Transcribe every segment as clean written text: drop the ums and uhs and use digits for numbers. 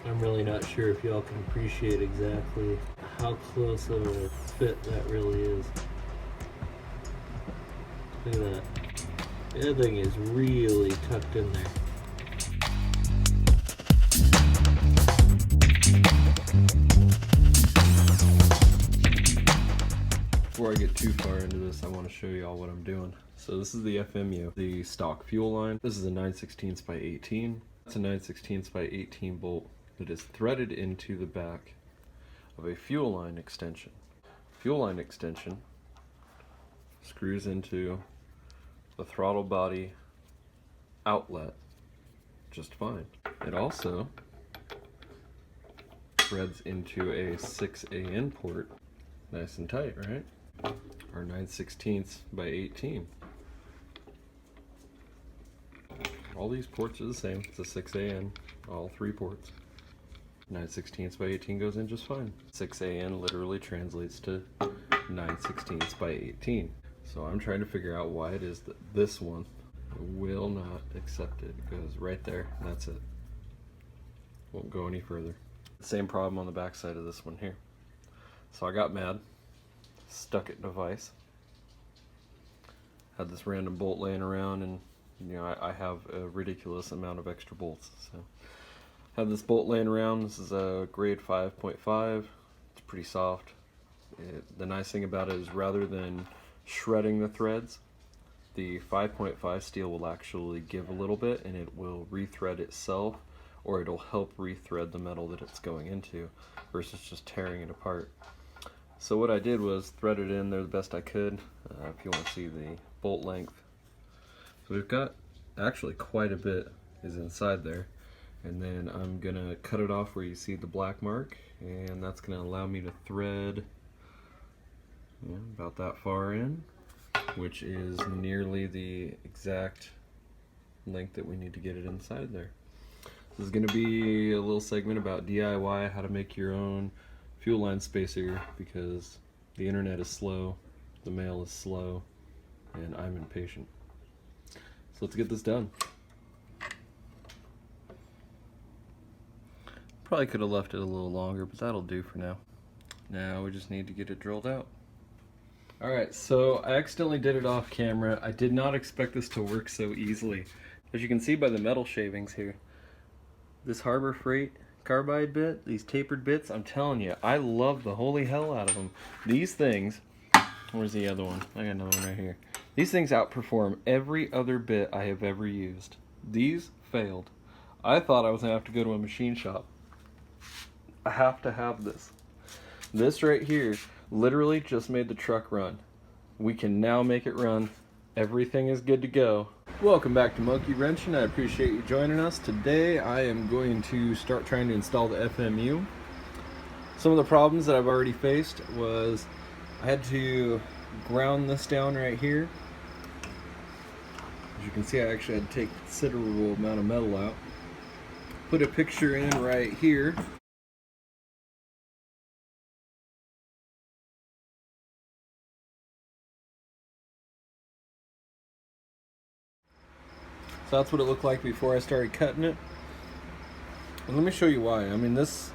I'm really not sure if y'all can appreciate exactly how close of a fit that really is. Look at that. That thing is really tucked in there. Before I get too far into this, I want to show you all what I'm doing. So this is the FMU, the stock fuel line. This is a 9/16 by 18. It's a 9/16 by 18 bolt that is threaded into the back of a fuel line extension. Fuel line extension screws into the throttle body outlet just fine. It also threads into a 6AN port, nice and tight, right? Our 9/16 by 18. All these ports are the same. It's a 6AN, all 3 ports. 9/16 by 18 goes in just fine. 6AN literally translates to 9/16 by 18. So I'm trying to figure out why it is that this one will not accept it. It goes right there, and that's it. Won't go any further. Same problem on the back side of this one here. So I got mad, stuck it in a vise. Had this random bolt laying around, and you know, I have a ridiculous amount of extra bolts. So have this bolt laying around. This is a grade 5.5. It's pretty soft. The nice thing about it is rather than shredding the threads, the 5.5 steel will actually give a little bit and it will rethread itself, or it'll help rethread the metal that it's going into versus just tearing it apart. So what I did was thread it in there the best I could. If you want to see the bolt length, so we've got actually quite a bit is inside there, and then I'm gonna cut it off where you see the black mark, and that's gonna allow me to thread about that far in, which is nearly the exact length that we need to get it inside there. This is going to be a little segment about DIY, how to make your own fuel line spacer, because the internet is slow, the mail is slow, and I'm impatient. So let's get this done. Probably could have left it a little longer, but that'll do for now. Now we just need to get it drilled out. Alright, so I accidentally did it off camera. I did not expect this to work so easily. As you can see by the metal shavings here, this Harbor Freight carbide bit, these tapered bits, I'm telling you, I love the holy hell out of them. These things, where's the other one? I got another one right here. These things outperform every other bit I have ever used. These failed. I thought I was going to have to go to a machine shop. I have to have this. This right here literally just made the truck run. We can now make it run. Everything is good to go. Welcome back to Monkey Wrenching. I appreciate you joining us. Today I am going to start trying to install the FMU. Some of the problems that I've already faced was I had to ground this down right here. As you can see, I actually had to take a considerable amount of metal out. Put a picture in right here. So that's what it looked like before I started cutting it. And let me show you why. I mean, this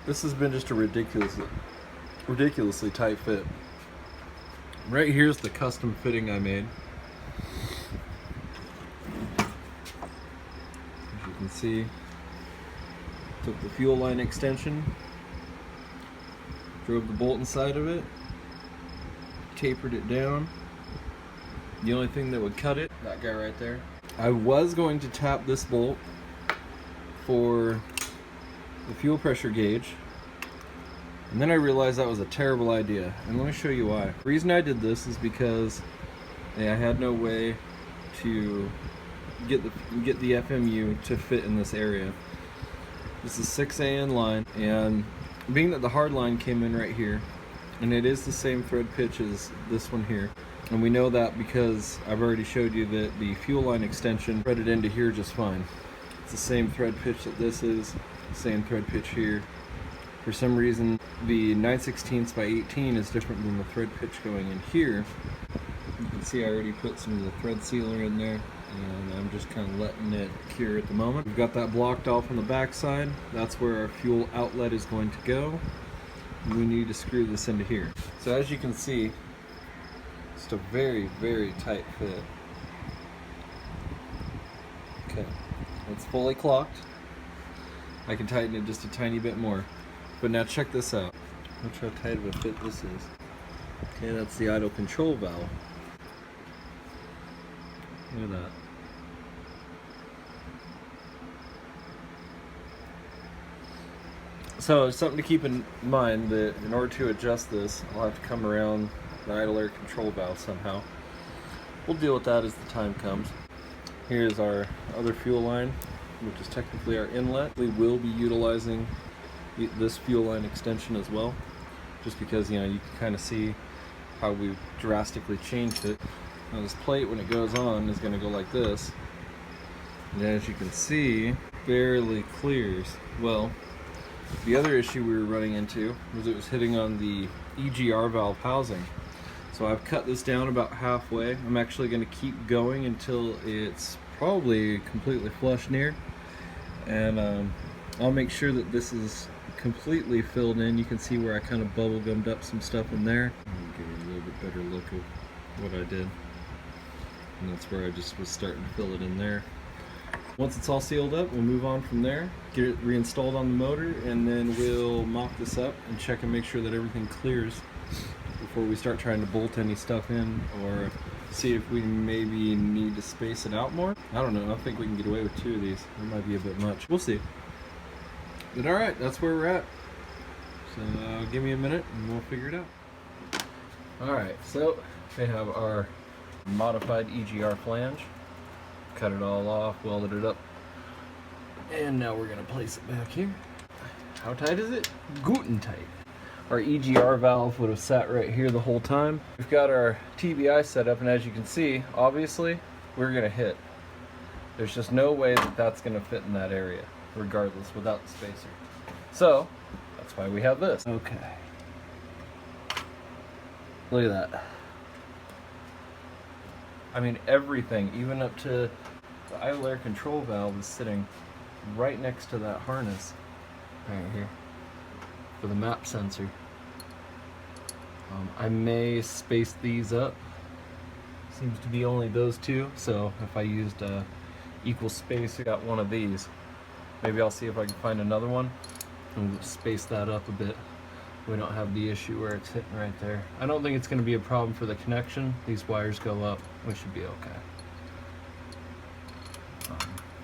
has been just a ridiculously tight fit. Right here's the custom fitting I made. As you can see, took the fuel line extension, drove the bolt inside of it, tapered it down. The only thing that would cut it, that guy right there. I was going to tap this bolt for the fuel pressure gauge, and then I realized that was a terrible idea, and let me show you why. The reason I did this is because I had no way to get the FMU to fit in this area. This is 6AN line, and being that the hard line came in right here, and it is the same thread pitch as this one here, and we know that because I've already showed you that the fuel line extension threaded into here just fine. It's the same thread pitch that this is, same thread pitch here. For some reason, the 9/16 by 18 is different than the thread pitch going in here. You can see I already put some of the thread sealer in there. and I'm just kind of letting it cure at the moment. We've got that blocked off on the back side. That's where our fuel outlet is going to go. We need to screw this into here. So as you can see, it's a very, very tight fit. Okay, it's fully clocked. I can tighten it just a tiny bit more. But now check this out. Watch how tight of a fit this is. Okay, that's the idle control valve. Look at that. So it's something to keep in mind that in order to adjust this, I'll have to come around the idle air control valve somehow. We'll deal with that as the time comes. Here's our other fuel line, which is technically our inlet. We will be utilizing this fuel line extension as well, just because, you know, you can kind of see how we've drastically changed it. Now this plate, when it goes on, is going to go like this, and as you can see, barely clears. Well, the other issue we were running into was it was hitting on the EGR valve housing. So I've cut this down about halfway. I'm actually going to keep going until it's probably completely flush near, and I'll make sure that this is completely filled in. You can see where I kind of bubble gummed up some stuff in there. I'll give you a little bit better look of what I did. And that's where I just was starting to fill it in there. Once it's all sealed up, we'll move on from there, get it reinstalled on the motor, and then we'll mock this up and check and make sure that everything clears before we start trying to bolt any stuff in, or see if we maybe need to space it out more. I don't know, I think we can get away with 2 of these. It might be a bit much. We'll see. But alright, that's where we're at. So give me a minute and we'll figure it out. Alright, so we have our modified EGR flange. Cut it all off, welded it up, and now we're going to place it back here. How tight is it? Guten tight. Our EGR valve would have sat right here the whole time. We've got our TBI set up, and as you can see, obviously, we're going to hit. There's just no way that that's going to fit in that area, regardless, without the spacer. So, that's why we have this. Okay. Look at that. I mean, everything, even up to the idle air control valve, is sitting right next to that harness right here for the map sensor. I may space these up. Seems to be only those 2, so if I used equal space, I got one of these. Maybe I'll see if I can find another one and space that up a bit. We don't have the issue where it's hitting right there. I don't think it's going to be a problem for the connection. These wires go up. We should be okay.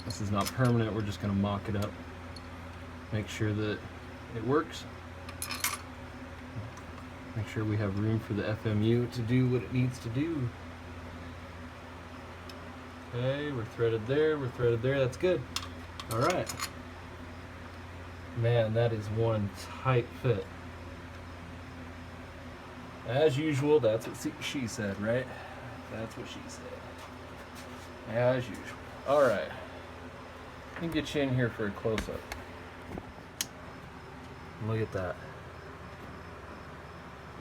This is not permanent. We're just going to mock it up. Make sure that it works. Make sure we have room for the FMU to do what it needs to do. Okay, we're threaded there. We're threaded there. That's good. All right. Man, that is one tight fit. As usual, that's what she said, right? That's what she said. As usual. Alright. Let me get you in here for a close-up. Look at that.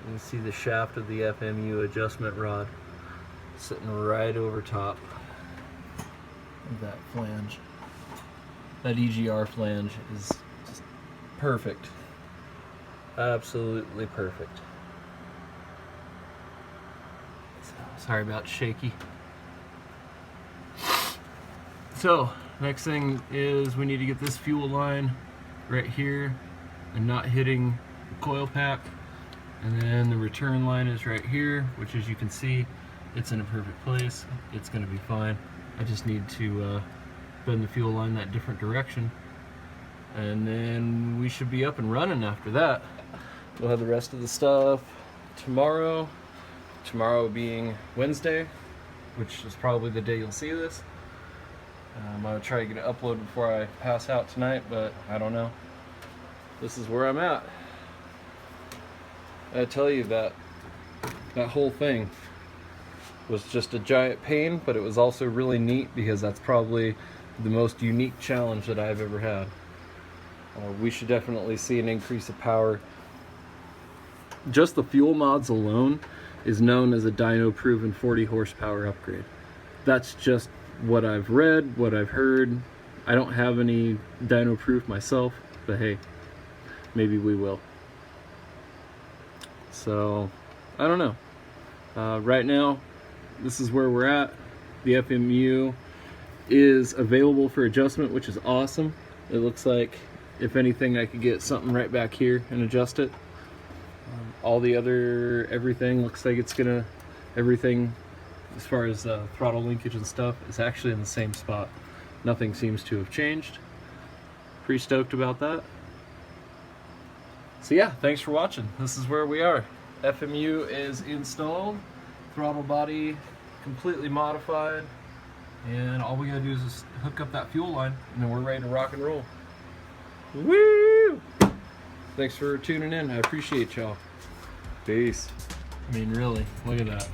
You can see the shaft of the FMU adjustment rod sitting right over top of that flange. That EGR flange is just perfect. Absolutely perfect. Sorry about shaky. So, next thing is we need to get this fuel line right here and not hitting the coil pack. And then the return line is right here, which, as you can see, it's in a perfect place. It's going to be fine. I just need to bend the fuel line that different direction. And then we should be up and running after that. We'll have the rest of the stuff tomorrow. Tomorrow being Wednesday, which is probably the day you'll see this. I'll try to get it uploaded before I pass out tonight, but I don't know. This is where I'm at. I tell you that whole thing was just a giant pain, but it was also really neat because that's probably the most unique challenge that I've ever had. We should definitely see an increase of power. Just the fuel mods alone is known as a dyno proven 40 horsepower upgrade. That's just what I've read, what I've heard. I don't have any dyno proof myself, but hey, maybe we will. So, I don't know. Right now, this is where we're at. The FMU is available for adjustment, which is awesome. It looks like, if anything, I could get something right back here and adjust it. All the other, everything looks like it's gonna, everything as far as throttle linkage and stuff is actually in the same spot. Nothing seems to have changed. Pretty stoked about that. So yeah, thanks for watching. This is where we are. FMU is installed, throttle body completely modified, and all we gotta do is just hook up that fuel line and then we're ready to rock and roll. Woo! Thanks for tuning in. I appreciate y'all. Peace. I mean, really, look at that.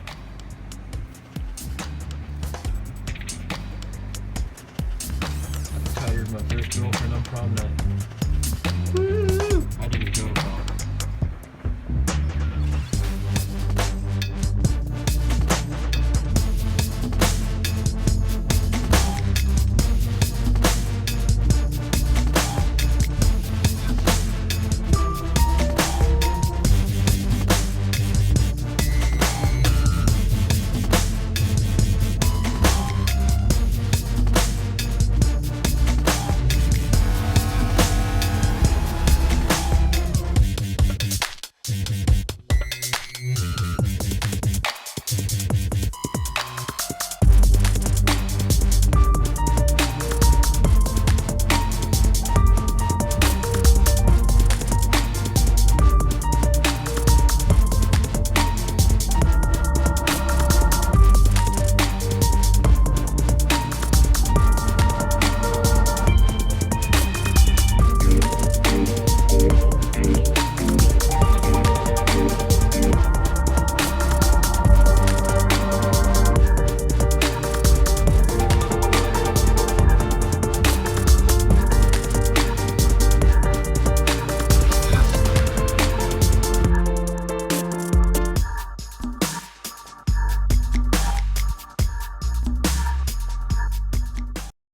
I'm tired of my first girlfriend on prom night.